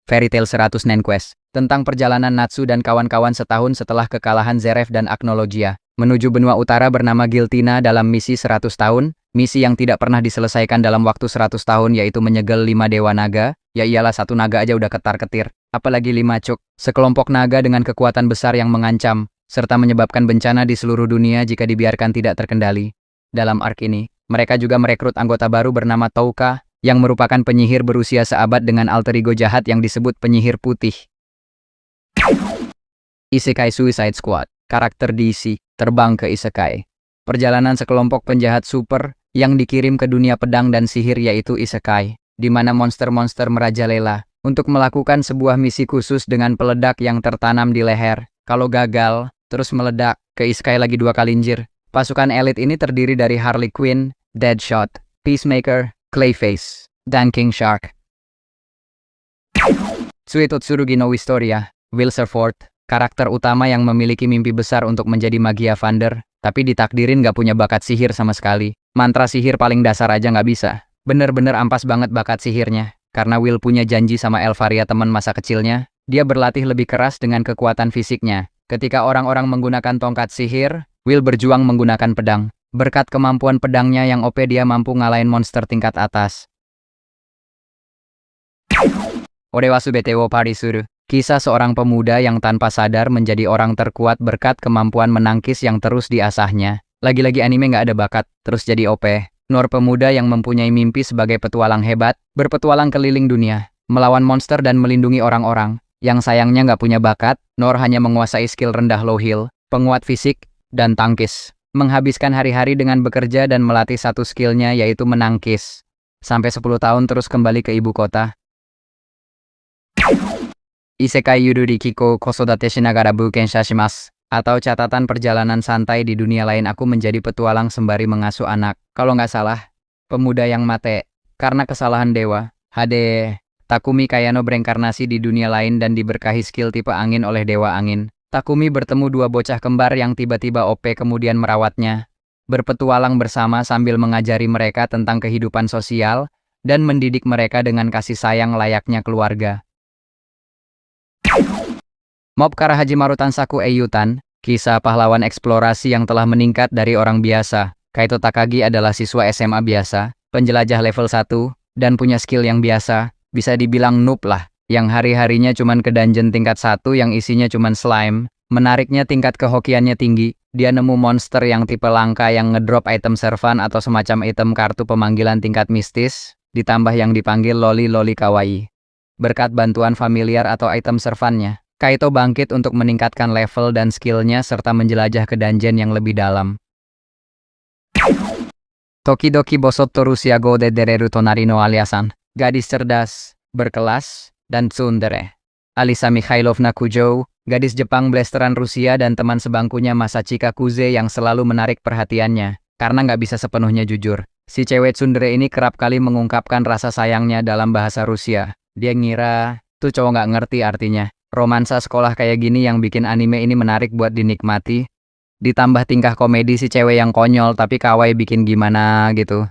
Fairy Tail 100 Nen Quest, tentang perjalanan Natsu dan kawan-kawan setahun setelah kekalahan Zeref dan Agnologia, menuju benua utara bernama Giltina dalam misi 100 tahun, misi yang tidak pernah diselesaikan dalam waktu 100 tahun yaitu menyegel 5 dewa naga, ya iyalah satu naga aja udah ketar-ketir, apalagi 5 cuk, sekelompok naga dengan kekuatan besar yang mengancam, serta menyebabkan bencana di seluruh dunia jika dibiarkan tidak terkendali. Dalam arc ini, mereka juga merekrut anggota baru bernama Touka, yang merupakan penyihir berusia seabad dengan alter ego jahat yang disebut penyihir putih. Isekai Suicide Squad, karakter DC, terbang ke Isekai. Perjalanan sekelompok penjahat super yang dikirim ke dunia pedang dan sihir yaitu Isekai, di mana monster-monster merajalela untuk melakukan sebuah misi khusus dengan peledak yang tertanam di leher. Kalau gagal, terus meledak ke Isekai lagi 2 kali njir. Pasukan elit ini terdiri dari Harley Quinn, Deadshot, Peacemaker, Clayface, dan King Shark. Suitot Tsurugi no Historia, Will Serford, karakter utama yang memiliki mimpi besar untuk menjadi Magia Vander, tapi ditakdirin gak punya bakat sihir sama sekali. Mantra sihir paling dasar aja gak bisa. Bener-bener ampas banget bakat sihirnya. Karena Will punya janji sama Elvaria teman masa kecilnya, dia berlatih lebih keras dengan kekuatan fisiknya. Ketika orang-orang menggunakan tongkat sihir, Will berjuang menggunakan pedang. Berkat kemampuan pedangnya yang OP dia mampu ngalahin monster tingkat atas. Orewa Subete wo Parisuru, kisah seorang pemuda yang tanpa sadar menjadi orang terkuat berkat kemampuan menangkis yang terus diasahnya. Lagi-lagi anime nggak ada bakat, terus jadi OP. Nor pemuda yang mempunyai mimpi sebagai petualang hebat, berpetualang keliling dunia, melawan monster dan melindungi orang-orang. Yang sayangnya nggak punya bakat, Nor hanya menguasai skill rendah low heal, penguat fisik, dan tangkis. Menghabiskan hari-hari dengan bekerja dan melatih satu skillnya yaitu menangkis. Sampai 10 tahun terus kembali ke ibu kota. Isekai Yururi Kiko Kosodate Shinagara Bukensha Shimasu, atau catatan perjalanan santai di dunia lain aku menjadi petualang sembari mengasuh anak. Kalau nggak salah, pemuda yang mate karena kesalahan dewa. Hade, Takumi Kayano bereinkarnasi di dunia lain dan diberkahi skill tipe angin oleh dewa angin. Takumi bertemu 2 bocah kembar yang tiba-tiba OP kemudian merawatnya. Berpetualang bersama sambil mengajari mereka tentang kehidupan sosial dan mendidik mereka dengan kasih sayang layaknya keluarga. Mob Karahaji Marutansaku Eiyutan, kisah pahlawan eksplorasi yang telah meningkat dari orang biasa. Kaito Takagi adalah siswa SMA biasa, penjelajah level 1, dan punya skill yang biasa, bisa dibilang noob lah. Yang hari-harinya cuman ke dungeon tingkat 1 yang isinya cuman slime. Menariknya tingkat kehokiannya tinggi. Dia nemu monster yang tipe langka yang ngedrop item servan atau semacam item kartu pemanggilan tingkat mistis, ditambah yang dipanggil loli-loli kawaii. Berkat bantuan familiar atau item servannya, Kaito bangkit untuk meningkatkan level dan skillnya serta menjelajah ke dungeon yang lebih dalam. Tokidoki Bosotto Rusia go de dereru tonari no aliasan, gadis cerdas, berkelas, dan tsundere. Alisa Mikhailovna Kujo, gadis Jepang blasteran Rusia dan teman sebangkunya Masachika Kuze yang selalu menarik perhatiannya, karena nggak bisa sepenuhnya jujur. Si cewek tsundere ini kerap kali mengungkapkan rasa sayangnya dalam bahasa Rusia. Dia ngira, tuh cowok nggak ngerti artinya. Romansa sekolah kayak gini yang bikin anime ini menarik buat dinikmati. Ditambah tingkah komedi si cewek yang konyol tapi kawaii bikin gimana gitu.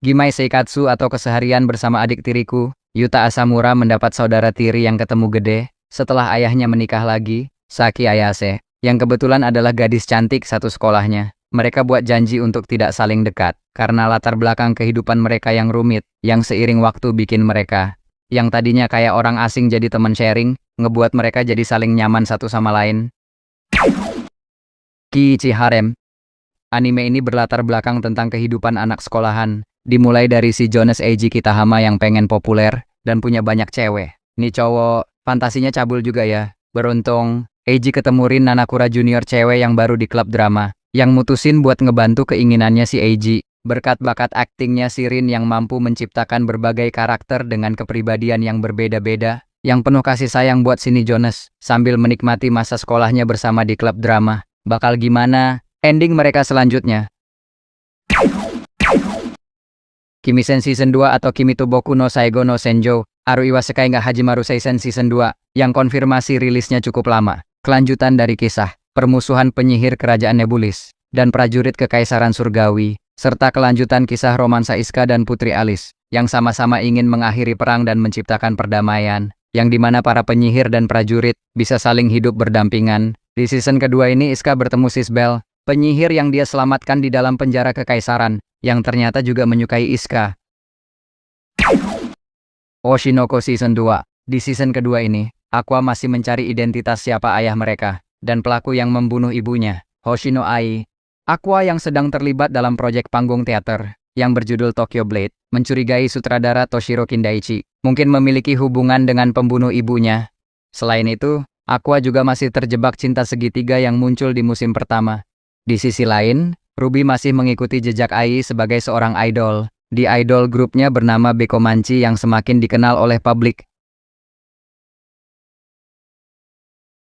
Gimai Seikatsu atau keseharian bersama adik tiriku, Yuta Asamura mendapat saudara tiri yang ketemu gede, setelah ayahnya menikah lagi, Saki Ayase, yang kebetulan adalah gadis cantik satu sekolahnya. Mereka buat janji untuk tidak saling dekat, karena latar belakang kehidupan mereka yang rumit, yang seiring waktu bikin mereka, yang tadinya kayak orang asing jadi teman sharing, ngebuat mereka jadi saling nyaman satu sama lain. Kiichi Harem. Anime ini berlatar belakang tentang kehidupan anak sekolahan, dimulai dari si Jonas Eiji Kitahama yang pengen populer, dan punya banyak cewek. Nih cowok, fantasinya cabul juga ya. Beruntung, Eiji ketemu Rin Nanakura Junior cewek yang baru di klub drama, yang mutusin buat ngebantu keinginannya si Eiji. Berkat bakat aktingnya si Rin yang mampu menciptakan berbagai karakter dengan kepribadian yang berbeda-beda, yang penuh kasih sayang buat si Jonas, sambil menikmati masa sekolahnya bersama di klub drama. Bakal gimana ending mereka selanjutnya? Kimi-sen Season 2 atau Kimi to Boku no Saigo no Senjou, Aru Iwasekai ga Hajimaru Seisen Season 2, yang konfirmasi rilisnya cukup lama. Kelanjutan dari kisah, permusuhan penyihir kerajaan Nebulis, dan prajurit kekaisaran surgawi, serta kelanjutan kisah romansa Iska dan Putri Alis, yang sama-sama ingin mengakhiri perang dan menciptakan perdamaian, yang dimana para penyihir dan prajurit bisa saling hidup berdampingan. Di season kedua ini Iska bertemu Sisbel, penyihir yang dia selamatkan di dalam penjara kekaisaran, yang ternyata juga menyukai Iska. Oshinoko Season 2. Di season kedua ini, Aqua masih mencari identitas siapa ayah mereka, dan pelaku yang membunuh ibunya, Hoshino Ai. Aqua yang sedang terlibat dalam proyek panggung teater, yang berjudul Tokyo Blade, mencurigai sutradara Toshiro Kindaichi, mungkin memiliki hubungan dengan pembunuh ibunya. Selain itu, Aqua juga masih terjebak cinta segitiga yang muncul di musim pertama. Di sisi lain, Ruby masih mengikuti jejak Ai sebagai seorang idol, di idol grupnya bernama Bekomanchi yang semakin dikenal oleh publik.